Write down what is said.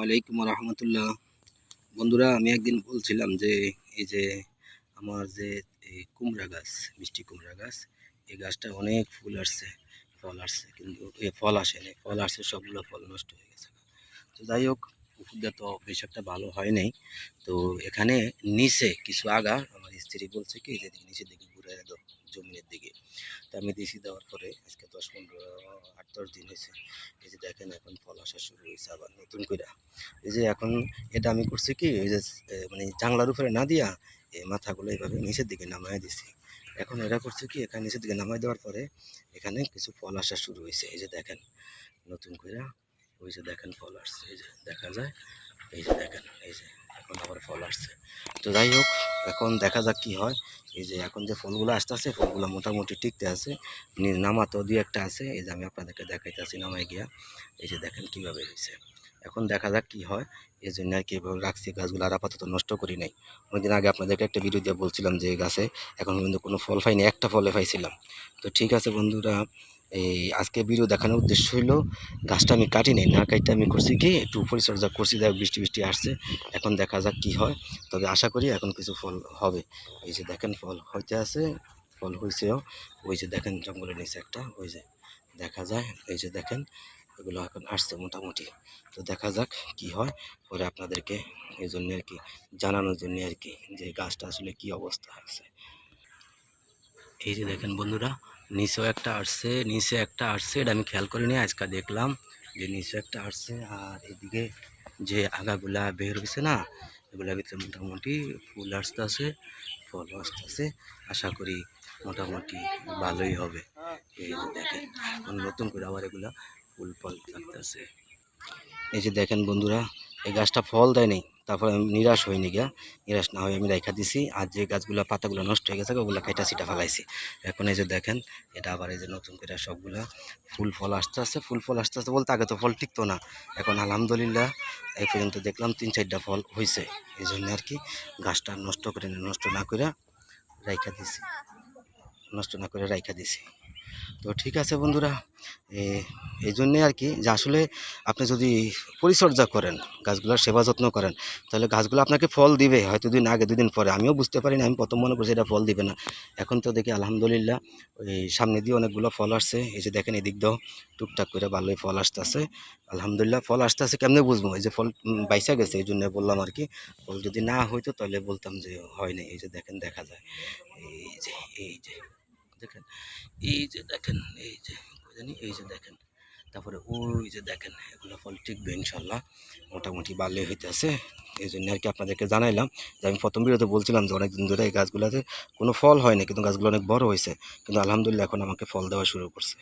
আলাইকুম রহমতুল্লাহ। বন্ধুরা, আমি একদিন বলছিলাম যে এই যে আমার যে এই কুমড়া গাছ, মিষ্টি কুমড়া গাছ, এই গাছটা অনেক ফুল আসছে, ফল আসছে, কিন্তু ফল আসেনি। ফল আসছে, সবগুলো ফল নষ্ট হয়ে গেছে। তো যাই হোক, পুকুরটা তো বেশ একটা ভালো হয় নাই। তো এখানে নিচে কিছু আগা আমার স্ত্রী বলছে কি যে নিচের দিকে ঘুরে দাও, জমিনের দিকে। তো আমি দিছি, দেওয়ার পরে আজকে 10-15 8-10 দিন হয়েছে। এই যে দেখেন, এখন ফল আসা শুরু হয়েছে আবার নতুন করে। এই যে এখন এটা আমি করছি কি, এই যে মানে জানলার উপরে না দিয়া এই মাথাগুলো এইভাবে নিচের দিকে নামায় দিছি। এখন এরা করছে কি, এখানে নিচের দিকে নামায় দেওয়ার পরে এখানে কিছু ফল আসা শুরু হয়েছে। এই যে দেখেন নতুন করে, ওই যে দেখেন ফল আসছে, এই যে দেখা যায়, এই যে দেখেন, এই যে এখন আবার ফল আসছে। তো যাই হোক, এখন দেখা যাক কি হয়। এই যে এখন যে ফলগুলো আসতেছে, ফলগুলো মোটামুটি টিকতে আছে, নামাতো দুই একটা আছে। এই যে আমি আপনাদেরকে দেখাইতেছি নামাই গিয়া, এই যে দেখেন কীভাবে হয়েছে। এখন দেখা যাক কি হয়। এই জন্য আর কি এভাবে রাখছি গাছগুলো, আর আপাতত নষ্ট করি নাই। অনেকদিন আগে আপনাদেরকে একটা ভিডিও দিয়ে বলছিলাম যে এই গাছে এখন কিন্তু কোনো ফল পাইনি, একটা ফলে পাইছিলাম। তো ঠিক আছে বন্ধুরা, এই আজকে ভিডিও দেখানোর উদ্দেশ্য হইলো, গাছটা আমি কাটি নাই, না কাটতে আমি করছি কি একটু পরিচর্যা করছি। দেখ, বৃষ্টি বৃষ্টি আসছে, এখন দেখা যাক কি হয়। তবে আশা করি এখন কিছু ফল হবে। এই যে দেখেন ফল হইতে আছে, ফল হয়েছেও। ওই যে দেখেন জঙ্গলের নিচে একটা, ওই যে দেখা যায়, এই যে দেখেন এগুলো এখন আসছে মোটামুটি। তো দেখা যাক কি হয়, পরে আপনাদেরকে এই জন্য আর কি জানানোর জন্য আর কি, যে গাছটা আসলে কি অবস্থা আছে। এই যে দেখেন বন্ধুরা, নিচেও একটা আসছে, নিচে একটা আসছে, এটা আমি খেয়াল করিনি, আজকে দেখলাম যে নিচে একটা আসছে। আর এদিকে যে আগাগুলা বের হয়েছে না, এগুলোর ভিতরে মোটামুটি ফুল আসতেছে, ফল আসতেছে। আশা করি মোটামুটি ভালোই হবে। এই যে দেখেন, এখন নতুন করে আবার এগুলা ফুল ফল লাগতেছে। এই যে দেখেন বন্ধুরা, এই গাছটা ফল দেয়নি, তারপর আমি নিরাশ হইনি গিয়া। নিরাশ না হয়ে আমি রেখা দিছি, আর যে গাছগুলো পাতাগুলো নষ্ট হয়ে গেছে ওগুলো কেটা সিটা ফেলাইছি। এখন এই যে দেখেন, এটা আবার এই যে নতুন করে সবগুলা ফুল ফল আসতে আসতে, ফুল ফল আসতে আসতে বলতে আগে তো ফল টিকতো না, এখন আলহামদুলিল্লাহ এই পর্যন্ত দেখলাম 3-4টা ফল হয়েছে। এই জন্য আর কি গাছটা নষ্ট করে নষ্ট না করে রাইখা দিছি, নষ্ট না করে রাইখা দিছি। তো ঠিক আছে বন্ধুরা, এই জন্যে আর কি, যে আসলে আপনি যদি পরিচর্যা করেন, গাছগুলোর সেবা যত্ন করেন, তাহলে গাছগুলো আপনাকে ফল দিবে, হয়তো দুদিন আগে দুদিন পরে। আমিও বুঝতে পারি না, আমি প্রথম মনে করছি এটা ফল দিবে না। এখন তো দেখি আলহামদুলিল্লাহ ওই সামনে দিয়ে অনেকগুলো ফল আসছে। এই যে দেখেন এদিক দিয়েও টুকটাক করে ভালোই ফল আসতেছে। আলহামদুলিল্লাহ ফল আসতেছে, কেমনে বুঝবো? এই যে ফল বাইসা গেছে, এই জন্য বললাম আর কি। ফল যদি না হইতো তাহলে বলতাম যে হয়নি। এই যে দেখেন, দেখা যায়, এই যে, এই যে দেখেন, এই যে দেখেন, এই যে জানি, এই যে দেখেন, তারপরে ওই যে দেখেন, এগুলো ফল টিকবে ইনশাল্লাহ, মোটামুটি ভালোই হইতেছে। এই জন্য আর কি আপনাদেরকে জানাইলাম, যে আমি প্রথম ভিডিওতে বলছিলাম যে অনেকদিন ধরে এই গাছগুলোতে কোনো ফল হয়নি, কিন্তু গাছগুলো অনেক বড় হয়েছে, কিন্তু আলহামদুলিল্লাহ এখন আমাকে ফল দেওয়া শুরু করছে।